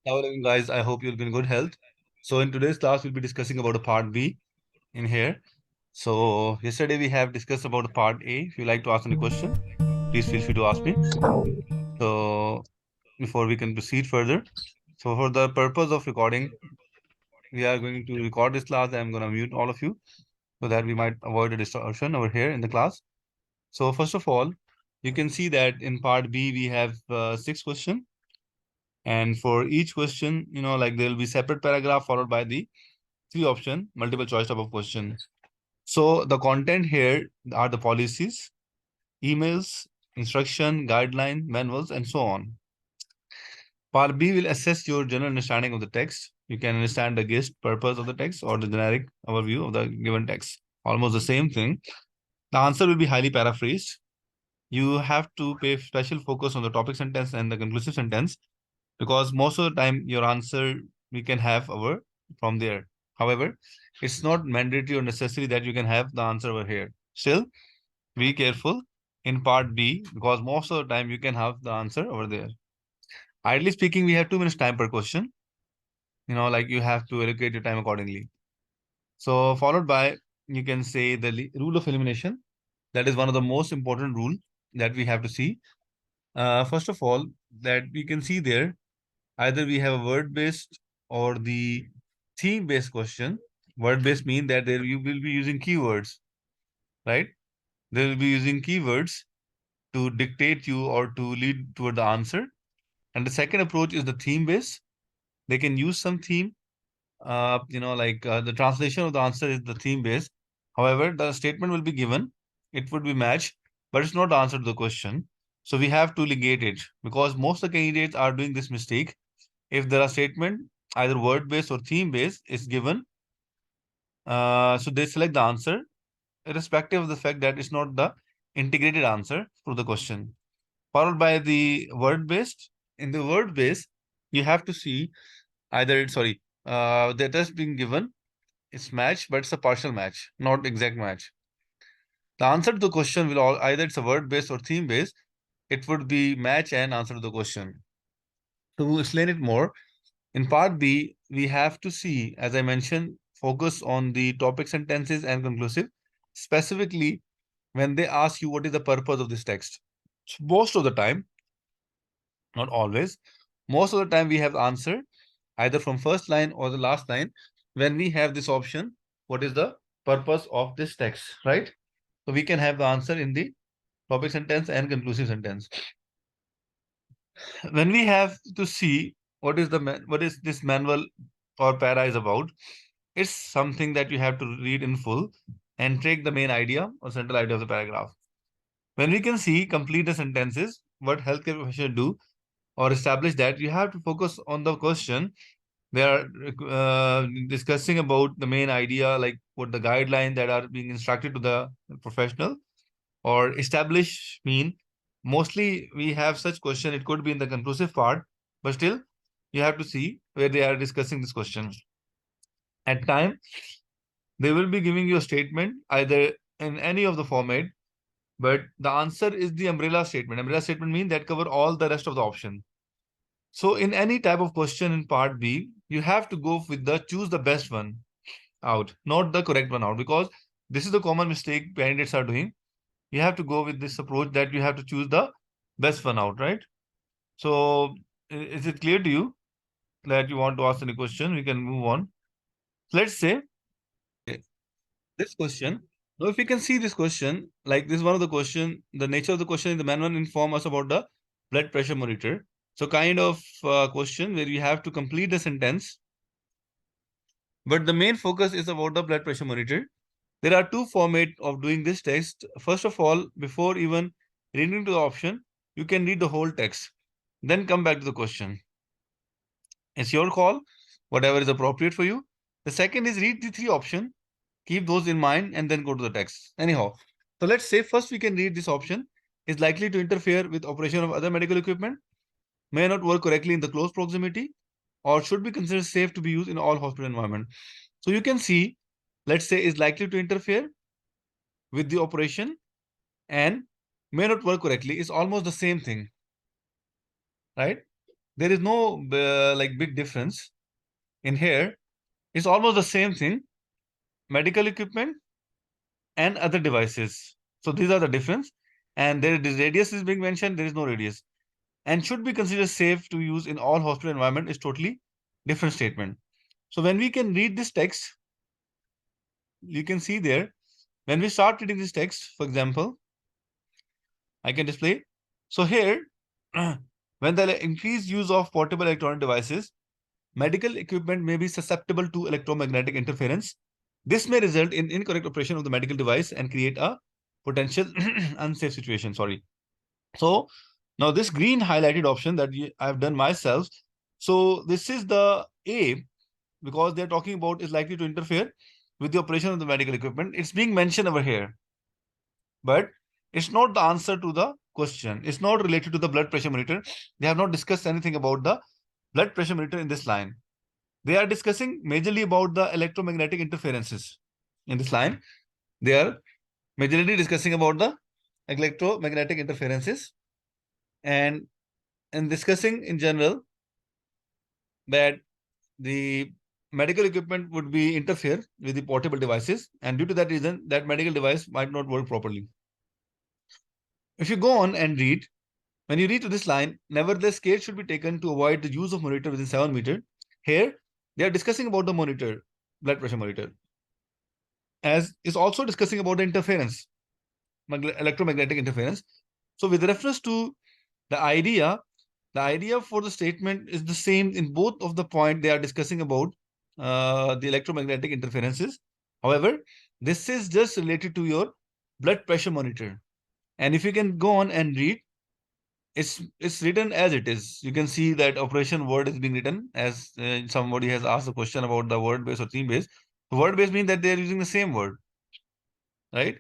Hello, guys. I hope you'll be in good health. So in today's class, we'll be discussing about the part B in here. So yesterday we have discussed about the part A. If you like to ask any question, please feel free to ask me. So before we can proceed further, so for the purpose of recording, we are going to record this class. I'm going to mute all of you so that we might avoid a distortion over here in the class. So first of all, you can see that in part B, we have 6 questions. And for each question, like there will be separate paragraph followed by the 3 option, multiple choice type of question. So the content here are the policies, emails, instruction, guideline, manuals, and so on. Part B will assess your general understanding of the text. You can understand the gist, purpose of the text, or the generic overview of the given text. Almost the same thing. The answer will be highly paraphrased. You have to pay special focus on the topic sentence and the conclusive sentence because most of the time your answer we can have over from there. However, it's not mandatory or necessary that you can have the answer over here. Still, be careful in part B because most of the time you can have the answer over there. Ideally speaking, we have 2 minutes time per question. Like you have to allocate your time accordingly. So followed by you can say the rule of elimination. That is one of the most important rule that we have to see. First of all, that we can see there either we have a word based or the theme based question. Word based mean that there you will be using keywords, right? They will be using keywords to dictate you or to lead toward the answer. And the second approach is the theme based. They can use some theme. The translation of the answer is the theme based. However, the statement will be given. It would be matched, but it's not the answer to the question. So we have to negate it because most of the candidates are doing this mistake. If there are statement either word based or theme based is given, so they select the answer irrespective of the fact that it's not the integrated answer to the question. Followed by the word based. In the word based, you have to see either the test being given is match, but it's a partial match, not exact match. The answer to the question will either it's a word based or theme based. It would be match and answer to the question. To explain it more, in part B, we have to see, as I mentioned, focus on the topic sentences and conclusive, specifically when they ask you what is the purpose of this text. So most of the time, not always, most of the time we have the answer either from first line or the last line when we have this option, what is the purpose of this text, right? So we can have the answer in the topic sentence and conclusive sentence. When we have to see what is this manual or para is about, it's something that you have to read in full and take the main idea or central idea of the paragraph. When we can see complete the sentences, what healthcare professionals do or establish that you have to focus on the question. They are discussing about the main idea, like what the guidelines that are being instructed to the professional or establish mean. Mostly we have such question. It could be in the conclusive part, but still you have to see where they are discussing this question. At time, they will be giving you a statement either in any of the format, but the answer is the umbrella statement. Umbrella statement means that cover all the rest of the option. So in any type of question in part B, you have to go with the choose the best one out, not the correct one out, because this is the common mistake candidates are doing. You have to go with this approach that you have to choose the best one out, right? So is it clear to you that you want to ask any question? We can move on. Let's say this question. Now, if we can see this question, like this is one of the question, the nature of the question in the manual inform us about the blood pressure monitor. So kind of question where you have to complete the sentence, but the main focus is about the blood pressure monitor. There are 2 formats of doing this text. First of all, before even reading to the option, you can read the whole text, then come back to the question. It's your call, whatever is appropriate for you. The second is read the 3 options, keep those in mind, and then go to the text. Anyhow, so let's say first we can read this option is likely to interfere with operation of other medical equipment, may not work correctly in the close proximity, or should be considered safe to be used in all hospital environment. So you can see, let's say is likely to interfere with the operation and may not work correctly is almost the same thing, right? there is no like big difference in here. It's almost the same thing. Medical equipment and other devices. So these are the difference. And there the radius is being mentioned. There is no radius, and should be considered safe to use in all hospital environment is totally different statement. So when we can read this text, you can see there, when we start reading this text, for example, I can display. So here, when the increased use of portable electronic devices, medical equipment may be susceptible to electromagnetic interference. This may result in incorrect operation of the medical device and create a potential unsafe situation. Sorry. So now this green highlighted option that I've done myself. So this is the A, because they're talking about is likely to interfere with the operation of the medical equipment. It's being mentioned over here, but it's not the answer to the question. It's not related to the blood pressure monitor. They have not discussed anything about the blood pressure monitor in this line. They are discussing majorly about the electromagnetic interferences in this line. They are majorly discussing about the electromagnetic interferences, and discussing in general that the medical equipment would be interfere with the portable devices, and due to that reason that medical device might not work properly. If you go on and read, when you read to this line, nevertheless care should be taken to avoid the use of monitor within 7 meter. Here they are discussing about the monitor, blood pressure monitor, as is also discussing about the interference, electromagnetic interference. So with reference to the idea for the statement is the same in both of the point they are discussing about the electromagnetic interferences. However, this is just related to your blood pressure monitor. And if you can go on and read, it's written as it is. You can see that operation word is being written as somebody has asked a question about the word base or theme base. The word base means that they are using the same word, right?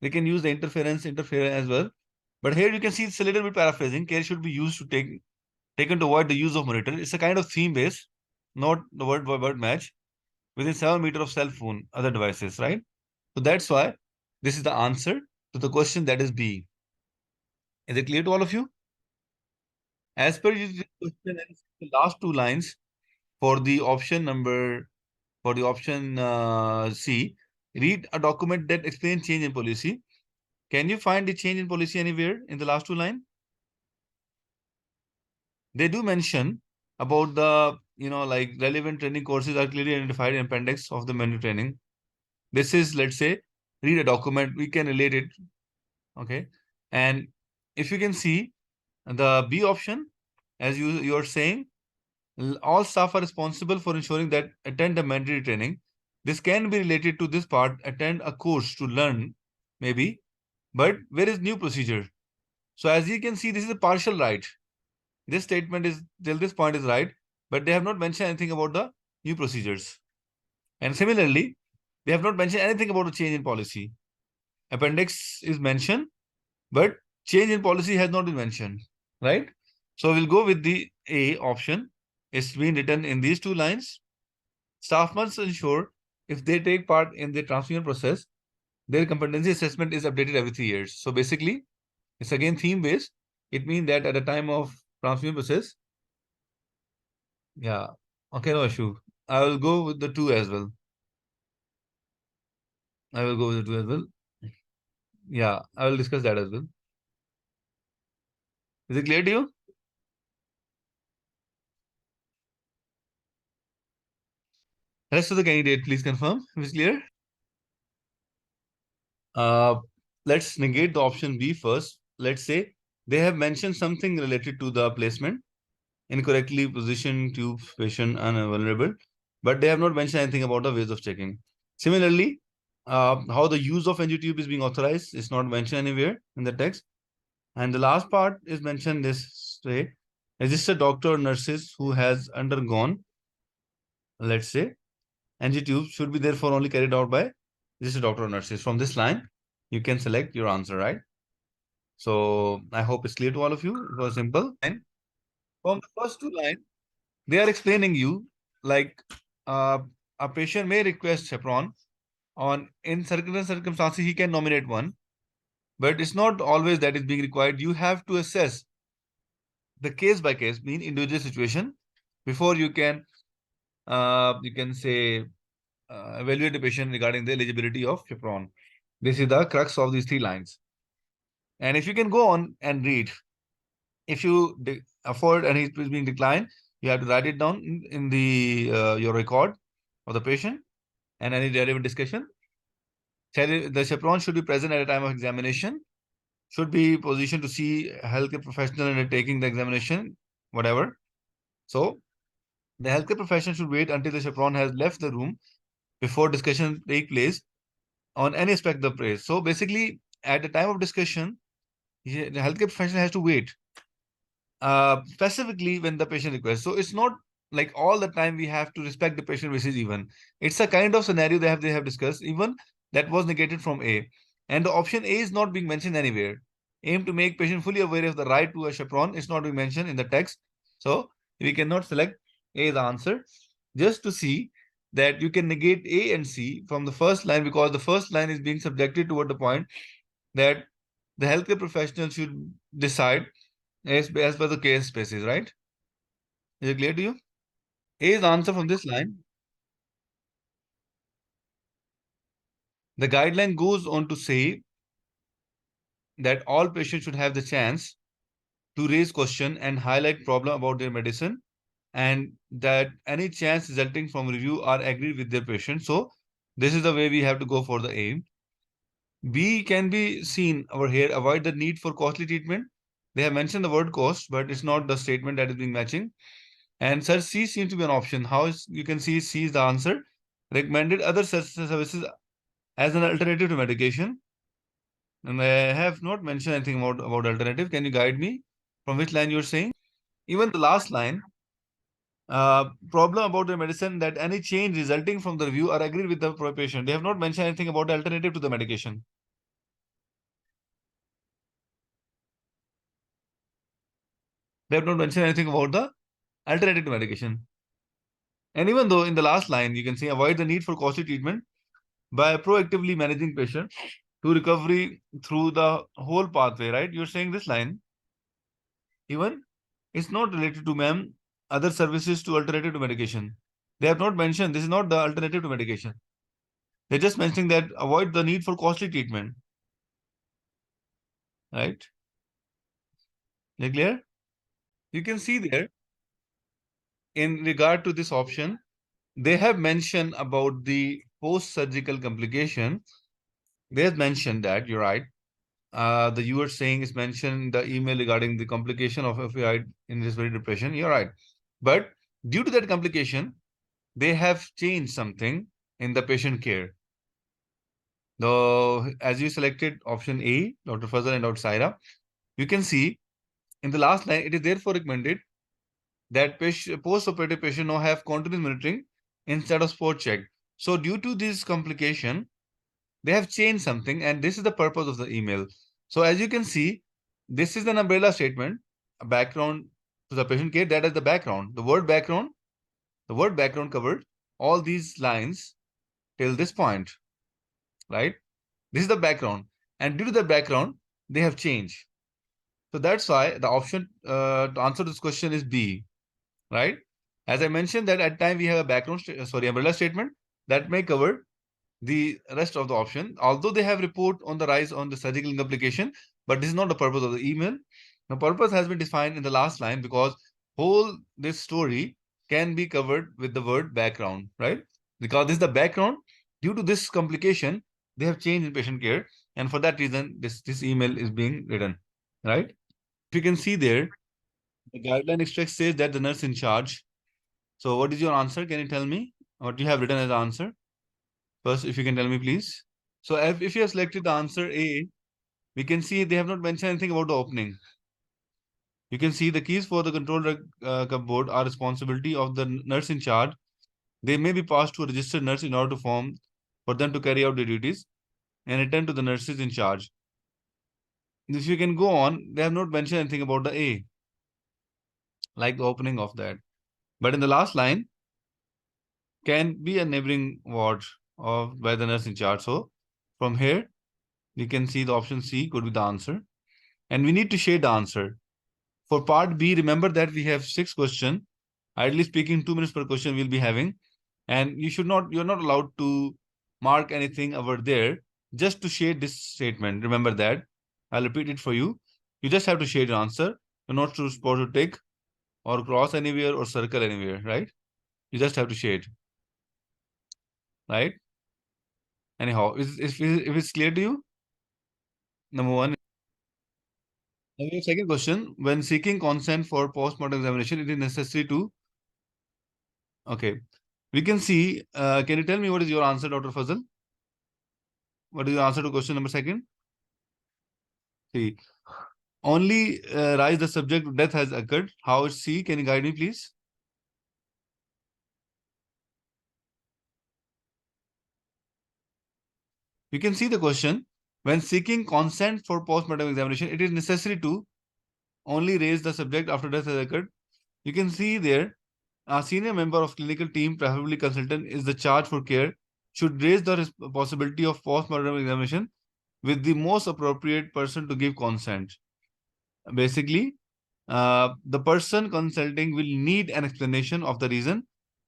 They can use the interference as well. But here you can see it's a little bit paraphrasing. Care should be used to taken to avoid the use of monitor. It's a kind of theme base, not the word by word match, within 7 meter of cell phone, other devices, right? So that's why this is the answer to the question, that is B. Is it clear to all of you? As per your question, and the last two lines for the option number, for the option C, read a document that explains change in policy. Can you find the change in policy anywhere in the last two lines? They do mention about the, like relevant training courses are clearly identified in appendix of the menu training. This is, let's say, read a document, we can relate it. Okay. And if you can see the B option, as you're saying, all staff are responsible for ensuring that attend a mandatory training. This can be related to this part, attend a course to learn, maybe, but where is new procedure? So as you can see, this is a partial right. This statement is till this point is right, but they have not mentioned anything about the new procedures. And similarly, they have not mentioned anything about the change in policy. Appendix is mentioned, but change in policy has not been mentioned, right? So we'll go with the A option. It's been written in these two lines. Staff must ensure if they take part in the transmission process, their competency assessment is updated every 3 years. So basically, it's again theme based. It means that at the time of transmission process, yeah, okay, no issue. I will go with the two as well. I will go with the two as well. Yeah, I will discuss that as well. Is it clear to you? Rest of the candidate, please confirm if it's clear. Uh, let's negate the option B first. Let's say they have mentioned something related to the placement, incorrectly positioned tube patient vulnerable, but they have not mentioned anything about the ways of checking. Similarly, how the use of NG tube is being authorized is not mentioned anywhere in the text. And the last part is mentioned this way: registered doctor or nurses who has undergone, let's say, NG tube should be therefore only carried out by registered doctor or nurses. From this line, you can select your answer, right? So I hope it's clear to all of you. It was simple. And from the first two lines, they are explaining you like uh, a patient may request chaperone on in certain circumstances he can nominate one, but it's not always that is being required. You have to assess the case by case, mean individual situation, before you can say evaluate the patient regarding the eligibility of chaperone. This is the crux of these 3 lines. And if you can go on and read, if you afford and it is being declined, you have to write it down in the your record of the patient and any relevant discussion. The chaperone should be present at a time of examination, should be positioned to see a healthcare professional undertaking the examination, whatever. So the healthcare professional should wait until the chaperone has left the room before discussion take place on any aspect of the praise. So basically, at the time of discussion, the healthcare professional has to wait specifically when the patient requests. So it's not like all the time we have to respect the patient wishes even. It's a kind of scenario they have discussed, even that was negated from A. And the option A is not being mentioned anywhere. Aim to make patient fully aware of the right to a chaperone is not being mentioned in the text. So we cannot select A as the answer. Just to see that you can negate A and C from the first line, because the first line is being subjected toward the point that the healthcare professional should decide as per the case basis, right? Is it clear to you? A is the answer from this line. The guideline goes on to say that all patients should have the chance to raise question and highlight problem about their medicine, and that any chance resulting from review are agreed with their patient. So this is the way we have to go for the A. B can be seen over here, avoid the need for costly treatment. They have mentioned the word cost, but it's not the statement that is being matching. And sir, C seems to be an option. How is, you can see C is the answer. Recommended other services as an alternative to medication. And I have not mentioned anything about alternative. Can you guide me from which line you're saying? Even the last line, problem about the medicine that any change resulting from the review are agreed with the patient. They have not mentioned anything about the alternative to the medication. They have not mentioned anything about the alternative to medication. And even though in the last line, you can see avoid the need for costly treatment by proactively managing patient to recovery through the whole pathway, right? You're saying this line, even it's not related to ma'am, other services to alternative to medication. They have not mentioned this is not the alternative to medication. They're just mentioning that avoid the need for costly treatment, right? You clear? You can see there in regard to this option, they have mentioned about the post-surgical complication. They have mentioned that, you're right. The you were saying is mentioned in the email regarding the complication of opioid in respiratory depression. You're right. But due to that complication, they have changed something in the patient care. Though, as you selected option A, Dr. Fazal and Dr. Saira, you can see in the last line, it is therefore recommended that post-operative patient now have continuous monitoring instead of spot check. So due to this complication, they have changed something, and this is the purpose of the email. So as you can see, this is an umbrella statement, a background to the patient care. That is the background. The word background covered all these lines till this point, right? This is the background. And due to the background, they have changed. So that's why the option to answer this question is B, right? As I mentioned that at time we have a umbrella statement that may cover the rest of the option, although they have report on the rise on the surgical complication, but this is not the purpose of the email. The purpose has been defined in the last line because whole this story can be covered with the word background, right? Because this is the background. Due to this complication, they have changed in patient care, and for that reason, this email is being written, right? If you can see there, the guideline extract says that the nurse in charge. So, what is your answer? Can you tell me what you have written as answer? First, if you can tell me, please. So if you have selected the answer A, we can see they have not mentioned anything about the opening. You can see the keys for the control cupboard are responsibility of the nurse in charge. They may be passed to a registered nurse in order to for them to carry out their duties and return to the nurses in charge. If you can go on, they have not mentioned anything about the A, like the opening of that. But in the last line, can be a neighboring ward of by the nurse in charge. So from here, you can see the option C could be the answer. And we need to shade the answer. For part B, remember that we have 6 questions. Ideally speaking, 2 minutes per question we'll be having. And you're not allowed to mark anything over there, just to shade this statement. Remember that. I'll repeat it for you. You just have to shade your answer. You're not supposed to tick or cross anywhere or circle anywhere, right? You just have to shade, right? Anyhow, if it's clear to you, number one. Now, your second question, when seeking consent for post-mortem examination, it is necessary to, okay. We can see, can you tell me what is your answer, Dr. Fazal? What is your answer to question number second? See, only rise the subject to death has occurred. How is C? Can you guide me, please? You can see the question. When seeking consent for post-mortem examination, it is necessary to only raise the subject after death has occurred. You can see there, a senior member of clinical team, preferably consultant, is the charge for care, should raise the possibility of post-mortem examination with the most appropriate person to give consent. Basically, the person consulting will need an explanation of the reason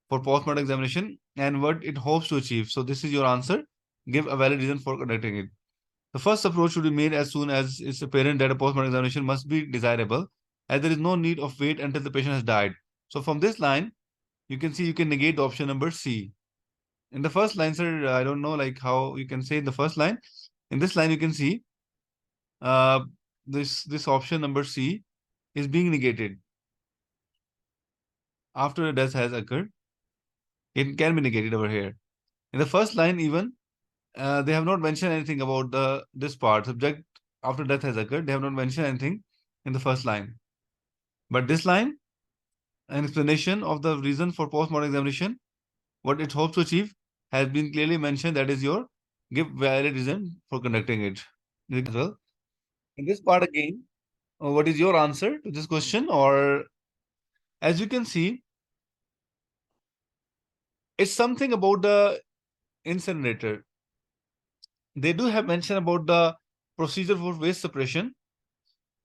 for post-mortem examination and what it hopes to achieve. So this is your answer. Give a valid reason for conducting it. The first approach should be made as soon as it's apparent that a post-mortem examination must be desirable, as there is no need of wait until the patient has died. So from this line, you can see you can negate the option number C. In the first line, sir, I don't know like how you can say in the first line. In this line, you can see uh, this option number C is being negated after a death has occurred. It can be negated over here. In the first line, even they have not mentioned anything about the this part subject after death has occurred. They have not mentioned anything in the first line. But this line, an explanation of the reason for post-mortem examination, what it hopes to achieve, has been clearly mentioned. That is your give valid reason for conducting it as well. In this part again, what is your answer to this question? Or as you can see, it's something about the incinerator. They do have mention about the procedure for waste suppression.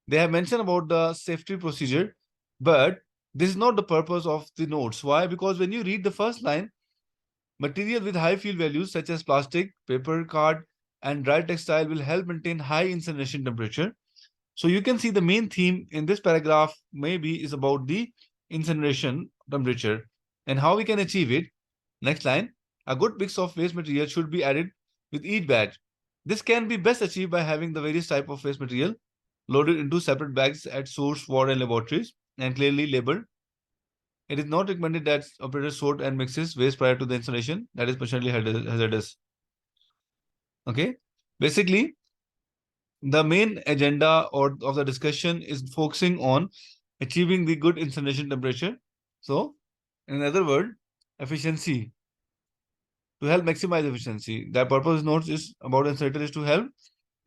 They have mentioned about the safety procedure, but this is not the purpose of the notes. Why? Because when you read the first line, material with high field values such as plastic, paper, card, and dry textile will help maintain high incineration temperature. So you can see the main theme in this paragraph maybe is about the incineration temperature and how we can achieve it. Next line, a good mix of waste material should be added with each batch. This can be best achieved by having the various type of waste material loaded into separate bags at source, ward, and laboratories and clearly labeled. It is not recommended that operators sort and mixes waste prior to the incineration. That is potentially hazardous. Okay. Basically, the main agenda or of the discussion is focusing on achieving the good incineration temperature. So, in other words, efficiency, to help maximize efficiency. The purpose notes is about incinerator is to help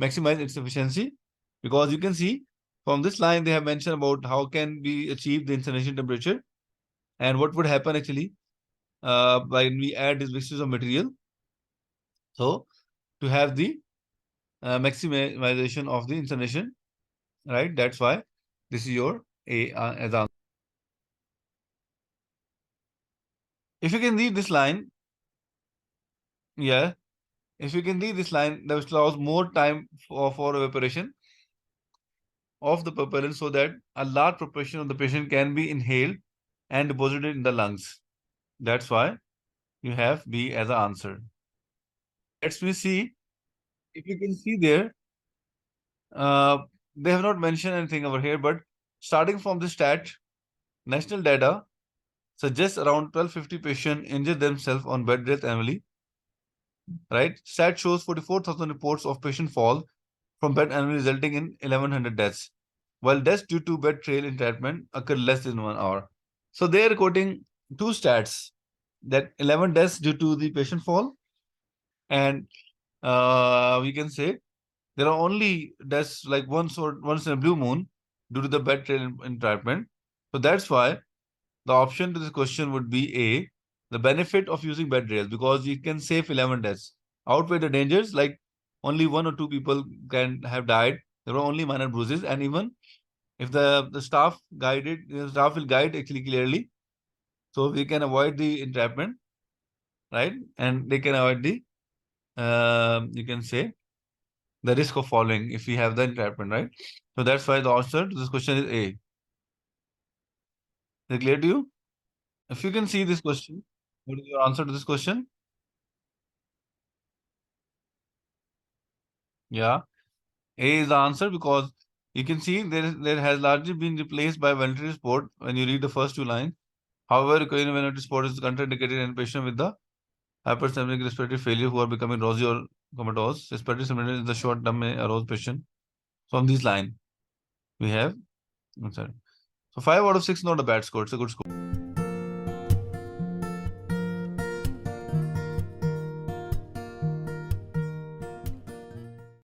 maximize its efficiency, because you can see from this line they have mentioned about how can we achieve the incineration temperature and what would happen actually when we add these mixtures of material. So to have the maximization of the incineration, right? That's why this is your A as answer. If you can read this line, yeah, if you can read this line, that allows more time for evaporation of the propellant so that a large proportion of the patient can be inhaled and deposited in the lungs. That's why you have B as an answer. Let me see if you can see there. Uh, they have not mentioned anything over here, but starting from the stat, national data suggests around 1250 patients injure themselves on bed rest annually. Right? Stat shows 44,000 reports of patient fall from bed annually, resulting in 1100 deaths, while deaths due to bed trail entrapment occur less than 1 hour. So they are quoting two stats, that 11 deaths due to the patient fall, and we can say there are only deaths like once in a blue moon due to the bed trail entrapment. So that's why the option to this question would be A, the benefit of using bed rails, because you can save 11 deaths. Outweigh the dangers, like only 1 or 2 people can have died. There were only minor bruises, and even If the staff guided, the staff will guide actually clearly, so we can avoid the entrapment, right? And they can avoid the you can say the risk of following if we have the entrapment, right? So that's why the answer to this question is A. Is it clear to you? If you can see this question, what is your answer to this question? Yeah, A is the answer because you can see there has largely been replaced by voluntary sport when you read the first two lines. However, recurrent voluntary sport is contraindicated in patient with the hyperthermic respiratory failure who are becoming rosy or comatose. Respiratory symptoms in the short term may arouse patient. From this line, we have, I'm sorry. So 5 out of 6, not a bad score. It's a good score.